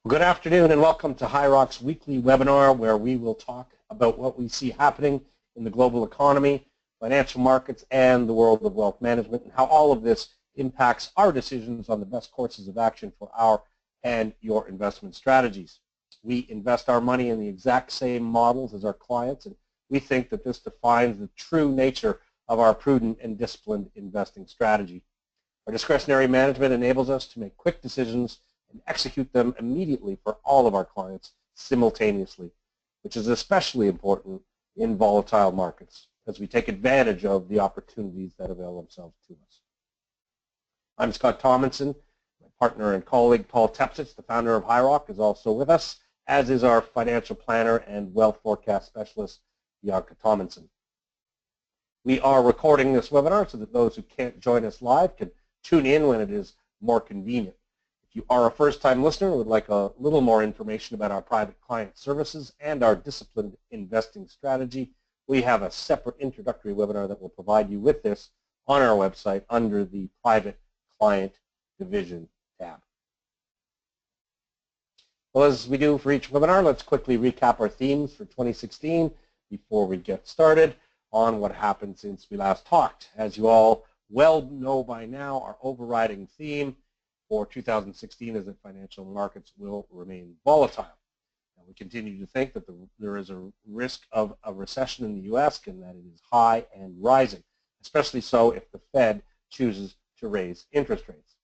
Well, good afternoon and welcome to HIROC's weekly webinar where we will talk about what we see happening in the global economy, financial markets, and the world of wealth management, and how all of this impacts our decisions on the best courses of action for our and your investment strategies. We invest our money in the exact same models as our clients, and we think that this defines the true nature of our prudent and disciplined investing strategy. Our discretionary management enables us to make quick decisions and execute them immediately for all of our clients simultaneously, which is especially important in volatile markets as we take advantage of the opportunities that avail themselves to us. I'm Scott Tomlinson. My partner and colleague Paul Tepsich, the founder of HIROC, is also with us, as is our financial planner and wealth forecast specialist, Bianca Tomlinson. We are recording this webinar so that those who can't join us live can tune in when it is more convenient. If you are a first-time listener and would like a little more information about our private client services and our disciplined investing strategy, we have a separate introductory webinar that will provide you with this on our website under the Private Client Division tab. Well, as we do for each webinar, let's quickly recap our themes for 2016 before we get started on what happened since we last talked. As you all well know by now, our overriding theme for 2016 is that financial markets will remain volatile. Now, we continue to think that there is a risk of a recession in the U.S. and that it is high and rising, especially so if the Fed chooses to raise interest rates.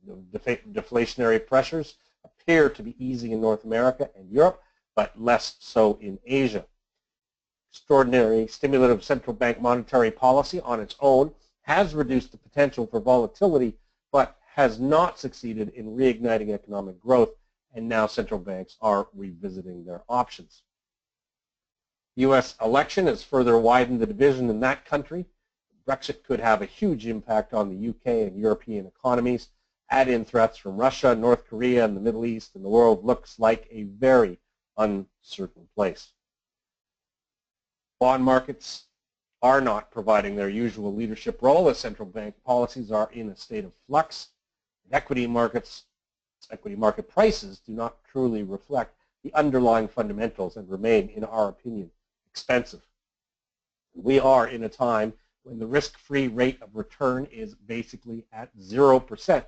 The deflationary pressures appear to be easing in North America and Europe, but less so in Asia. Extraordinary stimulative central bank monetary policy on its own has reduced the potential for volatility, but has not succeeded in reigniting economic growth, and now central banks are revisiting their options. The U.S. election has further widened the division in that country. Brexit could have a huge impact on the UK and European economies. Add in threats from Russia, North Korea, and the Middle East, and the world looks like a very uncertain place. Bond markets are not providing their usual leadership role as central bank policies are in a state of flux. Equity market prices do not truly reflect the underlying fundamentals and remain, in our opinion, expensive. We are in a time when the risk-free rate of return is basically at 0%.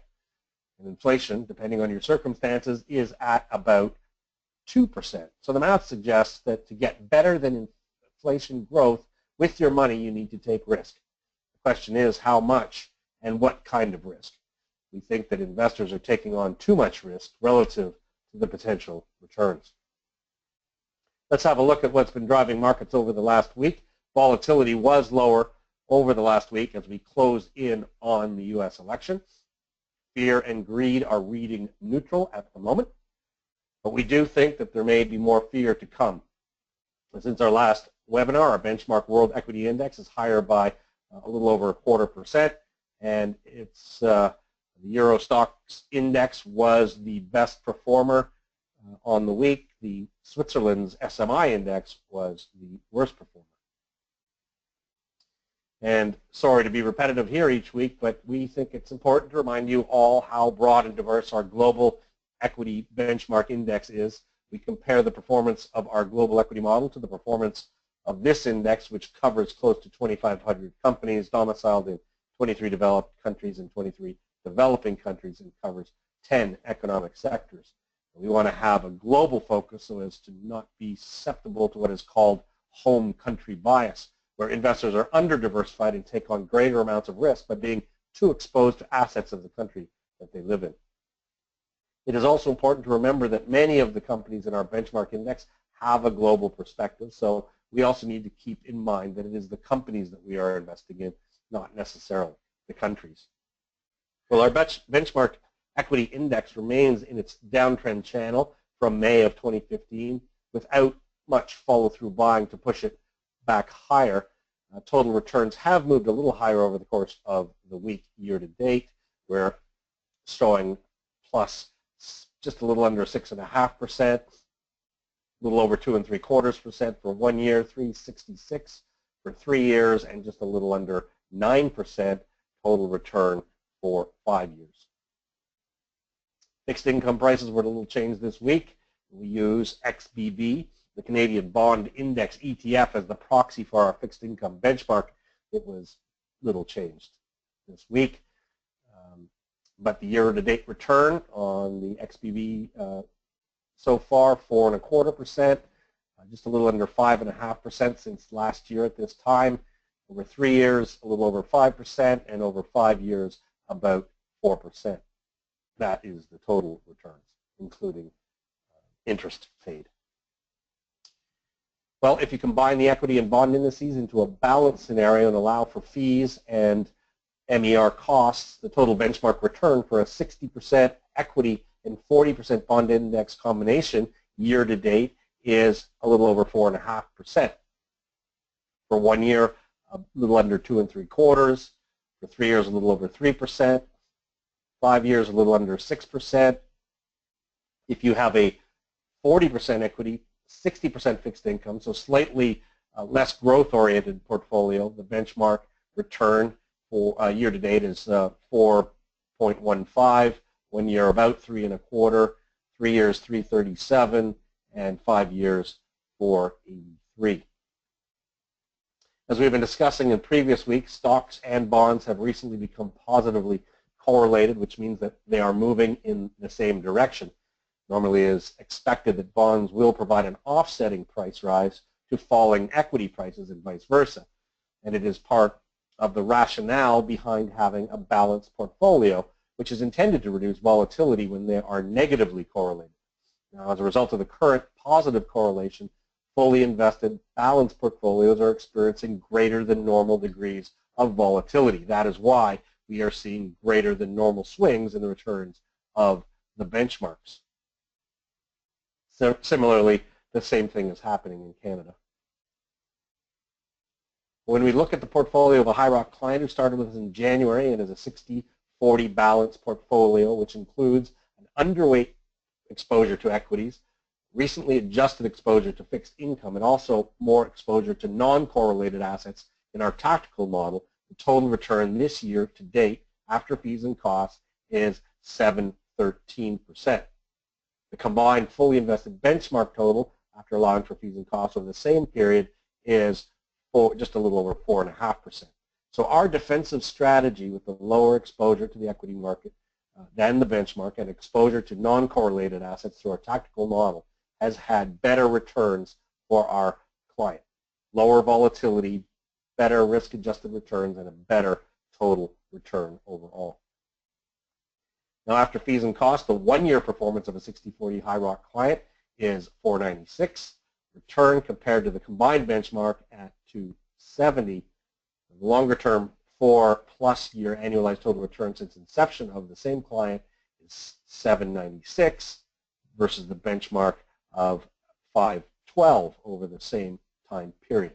And inflation, depending on your circumstances, is at about 2%. So the math suggests that to get better than inflation growth with your money, you need to take risk. The question is how much and what kind of risk. We think that investors are taking on too much risk relative to the potential returns. Let's have a look at what's been driving markets over the last week. Volatility was lower over the last week as we closed in on the U.S. election. Fear and greed are reading neutral at the moment, but we do think that there may be more fear to come. Since our last webinar, our benchmark World Equity Index is higher by a little over 0.25%, and it's the Euro Stoxx Index was the best performer on the week. The Switzerland's SMI Index was the worst performer. And sorry to be repetitive here each week, but we think it's important to remind you all how broad and diverse our global equity benchmark index is. We compare the performance of our global equity model to the performance of this index, which covers close to 2,500 companies domiciled in 23 developed countries and 23 developing countries, and covers 10 economic sectors. We want to have a global focus so as to not be susceptible to what is called home country bias, where investors are under-diversified and take on greater amounts of risk by being too exposed to assets of the country that they live in. It is also important to remember that many of the companies in our benchmark index have a global perspective, so we also need to keep in mind that it is the companies that we are investing in, not necessarily the countries. Well, our benchmark equity index remains in its downtrend channel from May of 2015 without much follow-through buying to push it back higher. Total returns have moved a little higher over the course of the week year to date. We're showing plus just a little under 6.5%, a little over 2.75% for 1 year, 3.66 for 3 years, and just a little under 9% total return for 5 years. Fixed income prices were a little changed this week. We use XBB, the Canadian Bond Index ETF, as the proxy for our fixed income benchmark. It was little changed this week. But the year-to-date return on the XBB so far, 4.25%, just a little under 5.5% since last year at this time. Over 3 years, a little over 5%, and over 5 years, about 4%. That is the total returns, including interest paid. Well, if you combine the equity and bond indices into a balanced scenario and allow for fees and MER costs, the total benchmark return for a 60% equity and 40% bond index combination year to date is a little over 4.5%. For 1 year, a little under 2.75%. For 3 years, a little over 3%. 5 years, a little under 6%. If you have a 40% equity, 60% fixed income, so slightly less growth-oriented portfolio, the benchmark return for year to date is 4.15. 1 year about 3.25. 3 years 3.37, and 5 years 4.83. As we've been discussing in previous weeks, stocks and bonds have recently become positively correlated, which means that they are moving in the same direction. Normally it is expected that bonds will provide an offsetting price rise to falling equity prices and vice versa. And it is part of the rationale behind having a balanced portfolio, which is intended to reduce volatility when they are negatively correlated. Now, as a result of the current positive correlation, fully invested, balanced portfolios are experiencing greater than normal degrees of volatility. That is why we are seeing greater than normal swings in the returns of the benchmarks. So, similarly, the same thing is happening in Canada. When we look at the portfolio of a HIROC client who started with us in January and is a 60-40 balanced portfolio, which includes an underweight exposure to equities, recently adjusted exposure to fixed income, and also more exposure to non-correlated assets in our tactical model, the total return this year to date after fees and costs is 7.13%. The combined fully invested benchmark total after allowing for fees and costs over the same period is just a little over 4.5%. So our defensive strategy with the lower exposure to the equity market than the benchmark and exposure to non-correlated assets through our tactical model has had better returns for our client. Lower volatility, better risk-adjusted returns, and a better total return overall. Now, after fees and costs, the one-year performance of a 60-40 HIROC client is 4.96. Return compared to the combined benchmark at 2.70. The longer-term 4+ year annualized total return since inception of the same client is 7.96 versus the benchmark of 5.12 over the same time period.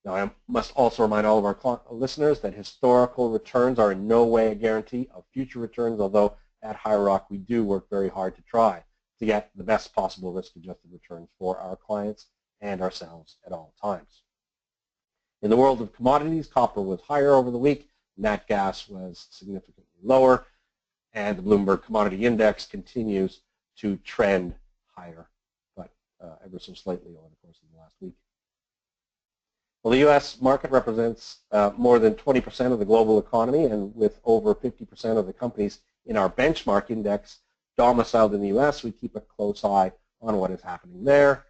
Now, I must also remind all of our listeners that historical returns are in no way a guarantee of future returns, although at HIROC we do work very hard to try to get the best possible risk-adjusted returns for our clients and ourselves at all times. In the world of commodities, copper was higher over the week, nat gas was significantly lower, and the Bloomberg Commodity Index continues to trend higher, but ever so slightly over the course of the last week. Well, the U.S. market represents more than 20% of the global economy, and with over 50% of the companies in our benchmark index domiciled in the U.S., we keep a close eye on what is happening there.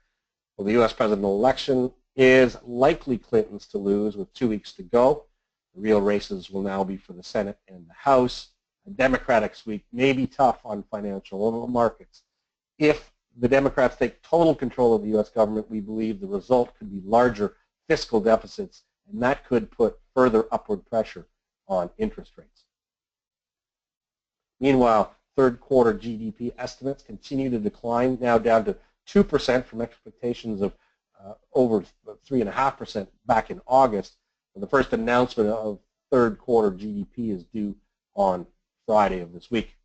Well, the U.S. presidential election is likely Clinton's to lose with 2 weeks to go. The real races will now be for the Senate and the House. A Democratic sweep may be tough on financial markets. If the Democrats take total control of the U.S. government, we believe the result could be larger fiscal deficits, and that could put further upward pressure on interest rates. Meanwhile, third quarter GDP estimates continue to decline, now down to 2% from expectations of over 3.5% back in August. And the first announcement of third quarter GDP is due on Friday of this week.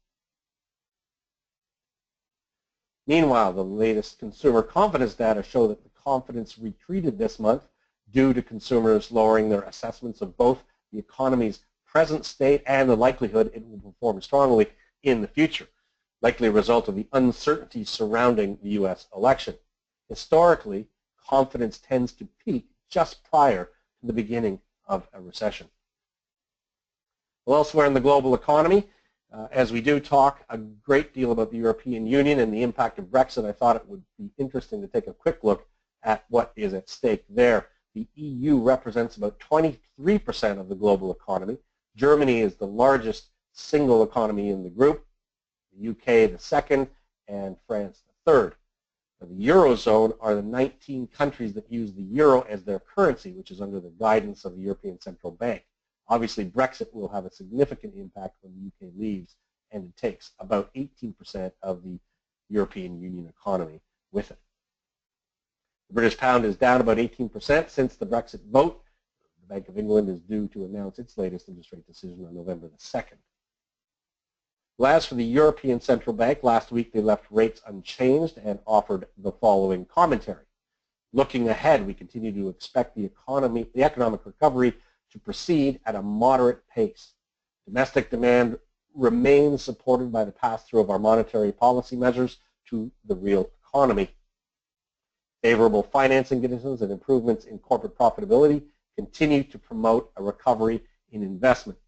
Meanwhile, the latest consumer confidence data show that the confidence retreated this month due to consumers lowering their assessments of both the economy's present state and the likelihood it will perform strongly in the future. likely a result of the uncertainty surrounding the U.S. election. Historically, confidence tends to peak just prior to the beginning of a recession. Well, elsewhere in the global economy, as we do talk a great deal about the European Union and the impact of Brexit, I thought it would be interesting to take a quick look at what is at stake there. The EU represents about 23% of the global economy. Germany is the largest single economy in the group, the UK the second, and France the third. Now, the Eurozone are the 19 countries that use the euro as their currency, which is under the guidance of the European Central Bank. Obviously, Brexit will have a significant impact when the UK leaves, and it takes about 18% of the European Union economy with it. The British pound is down about 18% since the Brexit vote. The Bank of England is due to announce its latest interest rate decision on November the 2nd. Well, as for the European Central Bank, last week they left rates unchanged and offered the following commentary. Looking ahead, we continue to expect the economic recovery to proceed at a moderate pace. Domestic demand remains supported by the pass-through of our monetary policy measures to the real economy. Favorable financing conditions and improvements in corporate profitability continue to promote a recovery in investment.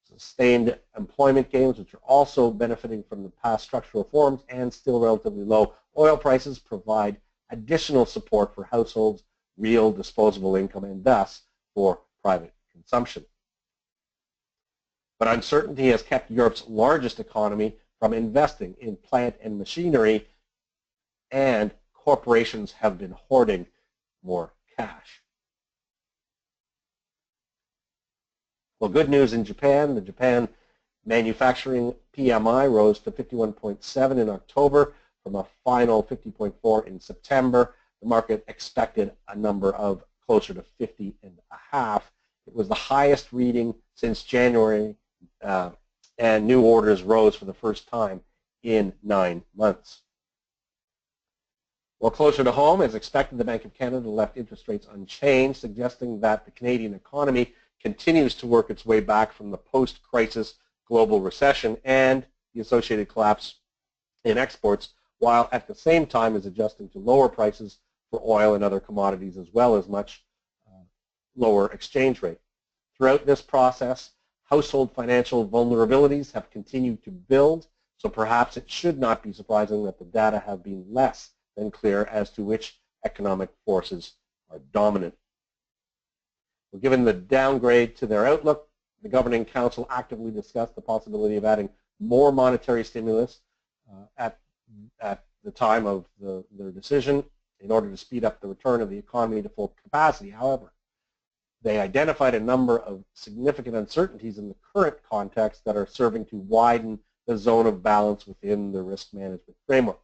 Sustained employment gains, which are also benefiting from the past structural reforms and still relatively low oil prices, provide additional support for households' real disposable income and thus for private consumption. But uncertainty has kept Europe's largest economy from investing in plant and machinery, and corporations have been hoarding more cash. Well, good news in Japan. The Japan manufacturing PMI rose to 51.7 in October from a final 50.4 in September. The market expected a number of closer to 50.5. It was the highest reading since January, and new orders rose for the first time in 9 months. Well, closer to home, as expected, the Bank of Canada left interest rates unchanged, suggesting that the Canadian economy continues to work its way back from the post-crisis global recession and the associated collapse in exports, while at the same time is adjusting to lower prices for oil and other commodities, as well as much lower exchange rate. Throughout this process, household financial vulnerabilities have continued to build, so perhaps it should not be surprising that the data have been less than clear as to which economic forces are dominant. Well, given the downgrade to their outlook, the Governing Council actively discussed the possibility of adding more monetary stimulus at the time of their decision in order to speed up the return of the economy to full capacity. However, they identified a number of significant uncertainties in the current context that are serving to widen the zone of balance within the risk management framework.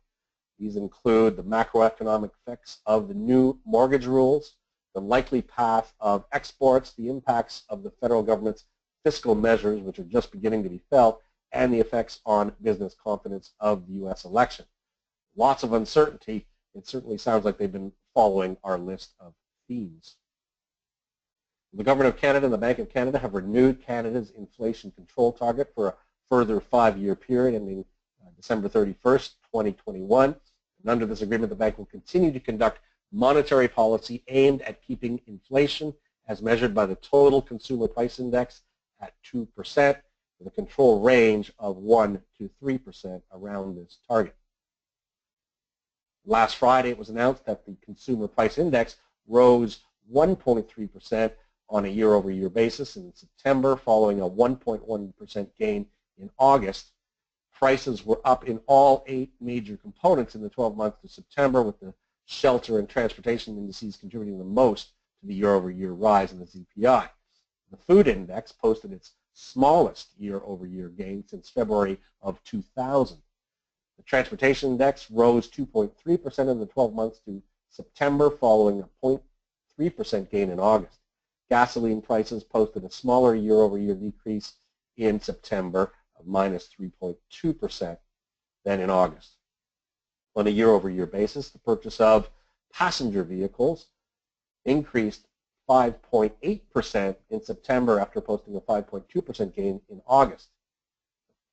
These include the macroeconomic effects of the new mortgage rules, the likely path of exports, the impacts of the federal government's fiscal measures, which are just beginning to be felt, and the effects on business confidence of the U.S. election. Lots of uncertainty. It certainly sounds like they've been following our list of themes. The Government of Canada and the Bank of Canada have renewed Canada's inflation control target for a further 5-year period ending December 31st, 2021. And under this agreement, the bank will continue to conduct monetary policy aimed at keeping inflation as measured by the total consumer price index at 2%, with a control range of 1 to 3% around this target. Last Friday, it was announced that the consumer price index rose 1.3% on a year-over-year basis in September, following a 1.1% gain in August. Prices were up in all 8 major components in the 12 months to September, with the shelter and transportation indices contributing the most to the year-over-year rise in the CPI. The food index posted its smallest year-over-year gain since February of 2000. The transportation index rose 2.3% in the 12 months to September, following a 0.3% gain in August. Gasoline prices posted a smaller year-over-year decrease in September of minus 3.2% than in August. On a year-over-year basis, the purchase of passenger vehicles increased 5.8% in September after posting a 5.2% gain in August.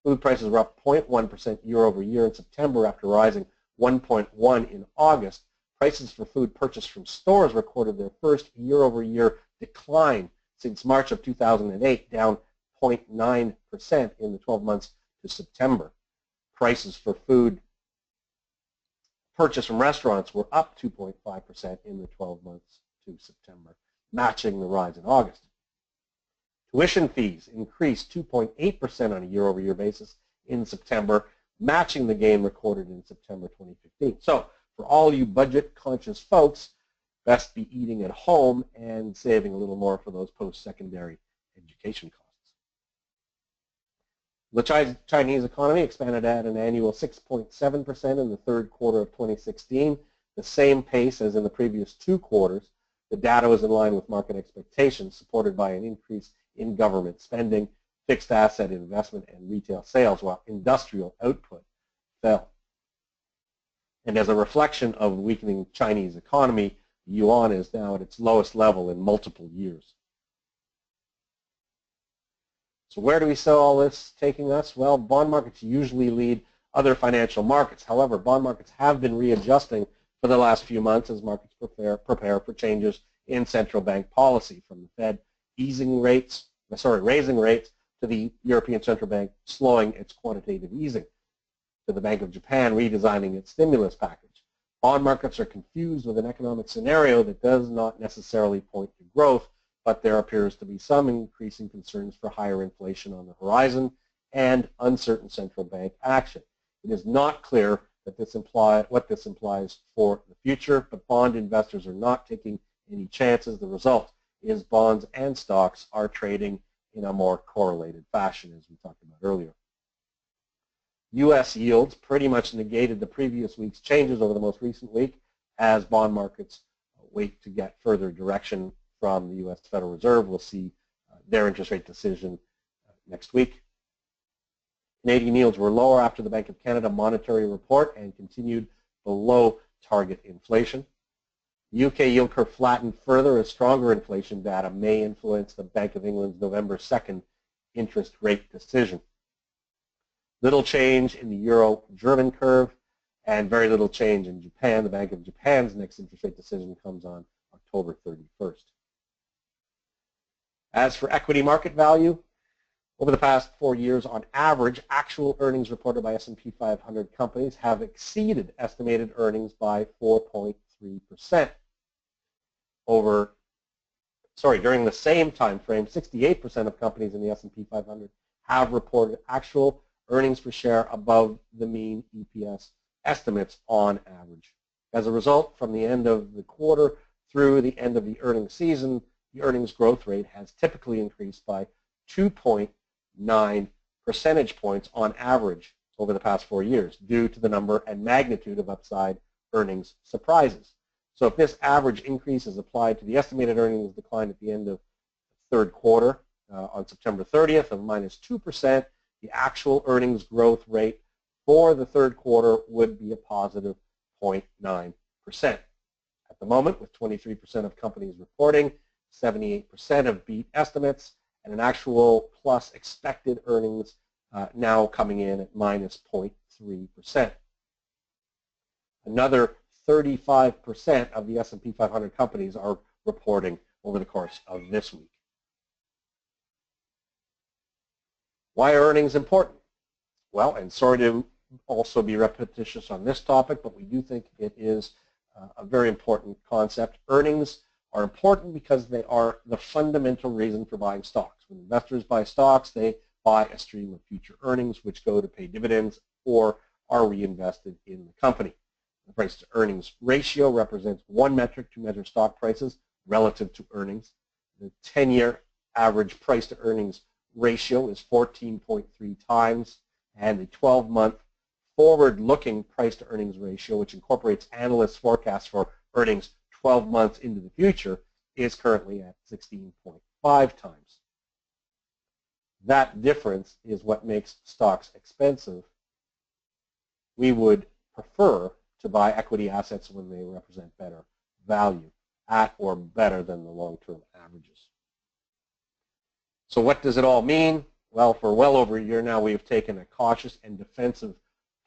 Food prices were up 0.1% year over year in September after rising 1.1% in August. Prices for food purchased from stores recorded their first year-over-year decline since March of 2008, down 0.9% in the 12 months to September. Prices for food purchased from restaurants were up 2.5% in the 12 months to September, matching the rise in August. Tuition fees increased 2.8% on a year-over-year basis in September, matching the gain recorded in September 2015. So, for all you budget-conscious folks, best be eating at home and saving a little more for those post-secondary education costs. The Chinese economy expanded at an annual 6.7% in the third quarter of 2016, the same pace as in the previous 2 quarters. The data was in line with market expectations, supported by an increase in government spending, fixed asset investment, and retail sales, while industrial output fell. And as a reflection of the weakening Chinese economy, the yuan is now at its lowest level in multiple years. So where do we see all this taking us? Well, bond markets usually lead other financial markets. However, bond markets have been readjusting for the last few months as markets prepare for changes in central bank policy, from the Fed raising rates to the European Central Bank slowing its quantitative easing, to the Bank of Japan redesigning its stimulus package. Bond markets are confused with an economic scenario that does not necessarily point to growth, but there appears to be some increasing concerns for higher inflation on the horizon and uncertain central bank action. It is not clear that what this implies for the future, but bond investors are not taking any chances. The result is bonds and stocks are trading in a more correlated fashion, as we talked about earlier. U.S. yields pretty much negated the previous week's changes over the most recent week as bond markets wait to get further direction from the U.S. Federal Reserve. We'll see their interest rate decision next week. Canadian yields were lower after the Bank of Canada monetary report and continued below target inflation. The UK yield curve flattened further as stronger inflation data may influence the Bank of England's November 2nd interest rate decision. Little change in the Euro-German curve and very little change in Japan. The Bank of Japan's next interest rate decision comes on October 31st. As for equity market value, over the past 4 years, on average, actual earnings reported by S&P 500 companies have exceeded estimated earnings by 4.3%. During the same time frame, 68% of companies in the S&P 500 have reported actual earnings per share above the mean EPS estimates on average. As a result, from the end of the quarter through the end of the earnings season, the earnings growth rate has typically increased by 2.9 percentage points on average over the past 4 years due to the number and magnitude of upside earnings surprises. So if this average increase is applied to the estimated earnings decline at the end of the third quarter on September 30th of -2%, the actual earnings growth rate for the third quarter would be a positive 0.9%. At the moment, with 23% of companies reporting, 78% have beat estimates, and an actual plus expected earnings now coming in at -0.3%. Another 35% of the S&P 500 companies are reporting over the course of this week. Why are earnings important? Well, and sorry to also be repetitious on this topic, but we do think it is a very important concept. Earnings are important because they are the fundamental reason for buying stocks. When investors buy stocks, they buy a stream of future earnings which go to pay dividends or are reinvested in the company. The price to earnings ratio represents one metric to measure stock prices relative to earnings. The 10-year average price to earnings ratio is 14.3 times, and the 12-month forward-looking price to earnings ratio, which incorporates analysts' forecasts for earnings 12 months into the future, is currently at 16.5 times. That difference is what makes stocks expensive. We would prefer to buy equity assets when they represent better value, at or better than the long-term averages. So what does it all mean? well, for well over a year now, we have taken a cautious and defensive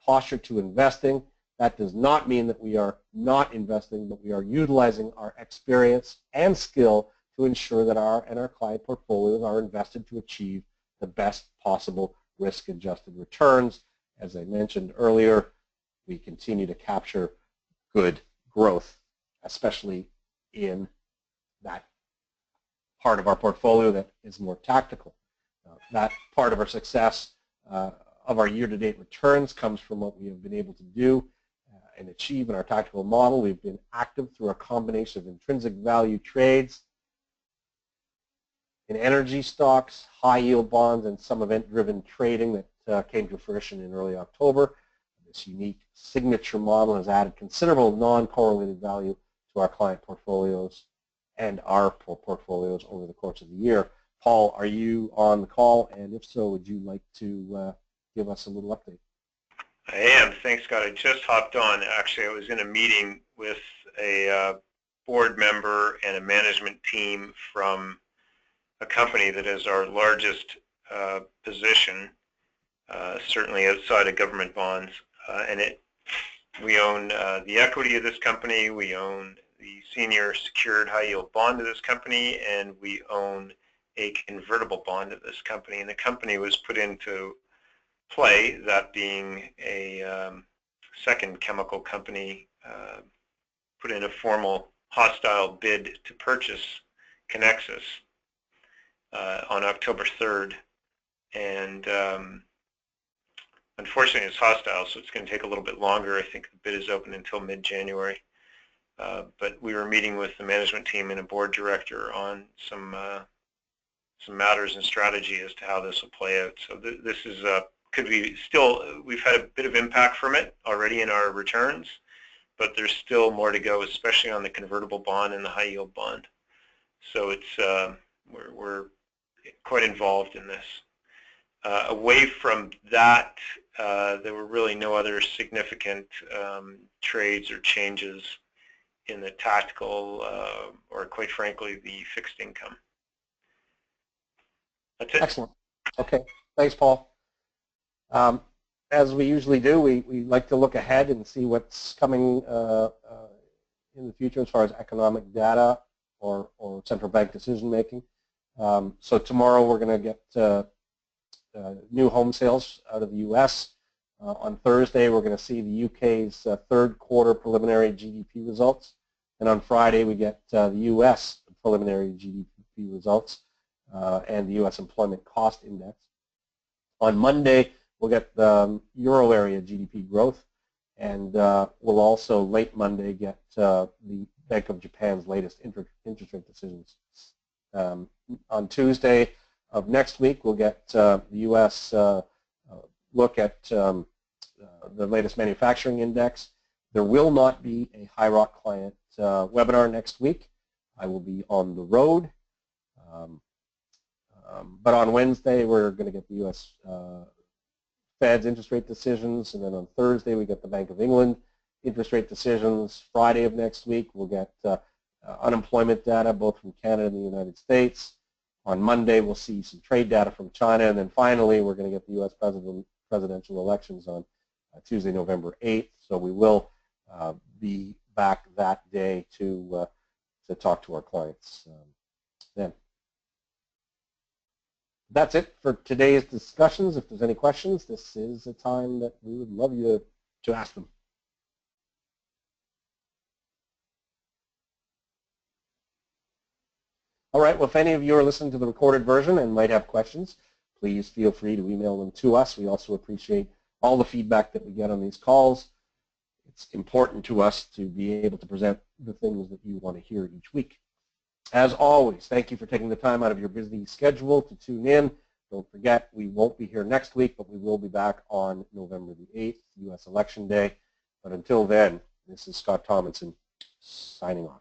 posture to investing. That does not mean that we are not investing, but we are utilizing our experience and skill to ensure that our client portfolios are invested to achieve the best possible risk-adjusted returns. As I mentioned earlier, we continue to capture good growth, especially in that part of our portfolio that is more tactical. That part of our success of our year-to-date returns comes from what we have been able to do and achieve in our tactical model. We've been active through a combination of intrinsic value trades in energy stocks, high-yield bonds, and some event-driven trading that came to fruition in early October. This unique signature model has added considerable non-correlated value to our client portfolios and our portfolios over the course of the year. Paul, are you on the call? And if so, would you like to give us a little update? I am. Thanks, Scott. I just hopped on. Actually, I was in a meeting with a board member and a management team from a company that is our largest position, certainly outside of government bonds. We own the equity of this company, we own the senior secured high-yield bond of this company, and we own a convertible bond of this company. And the company was put into play, that being a second chemical company put in a formal hostile bid to purchase Conexus on October 3rd. And unfortunately, it's hostile, so it's going to take a little bit longer. I think the bid is open until mid-January. But we were meeting with the management team and a board director on some matters and strategy as to how this will play out. So this is could be still, we've had a bit of impact from it already in our returns, but there's still more to go, especially on the convertible bond and the high-yield bond. So it's we're quite involved in this. Away from that, there were really no other significant trades or changes in the tactical or, quite frankly, the fixed income. That's it. Excellent. Okay. Thanks, Paul. As we usually do, we like to look ahead and see what's coming in the future as far as economic data or central bank decision making. So tomorrow we're going to get new home sales out of the U.S. On Thursday, we're going to see the UK's third quarter preliminary GDP results. And on Friday, we get the U.S. preliminary GDP results and the U.S. Employment Cost Index. On Monday, we'll get the Euro area GDP growth. And we'll also, late Monday, get the Bank of Japan's latest interest rate decisions. On Tuesday of next week, we'll get the U.S. Look at the latest manufacturing index. There will not be a High Rock client webinar next week. I will be on the road. But on Wednesday, we're going to get the U.S. Fed's interest rate decisions, and then on Thursday, we get the Bank of England interest rate decisions. Friday of next week, we'll get unemployment data, both from Canada and the United States. On Monday, we'll see some trade data from China, and then finally, we're going to get the U.S. presidential elections on Tuesday, November 8th. So we will be back that day to talk to our clients then. That's it for today's discussions. If there's any questions, this is a time that we would love you to ask them. All right, well, if any of you are listening to the recorded version and might have questions, please feel free to email them to us. We also appreciate all the feedback that we get on these calls. It's important to us to be able to present the things that you want to hear each week. As always, thank you for taking the time out of your busy schedule to tune in. Don't forget, we won't be here next week, but we will be back on November the 8th, U.S. Election Day. But until then, this is Scott Tomlinson signing off.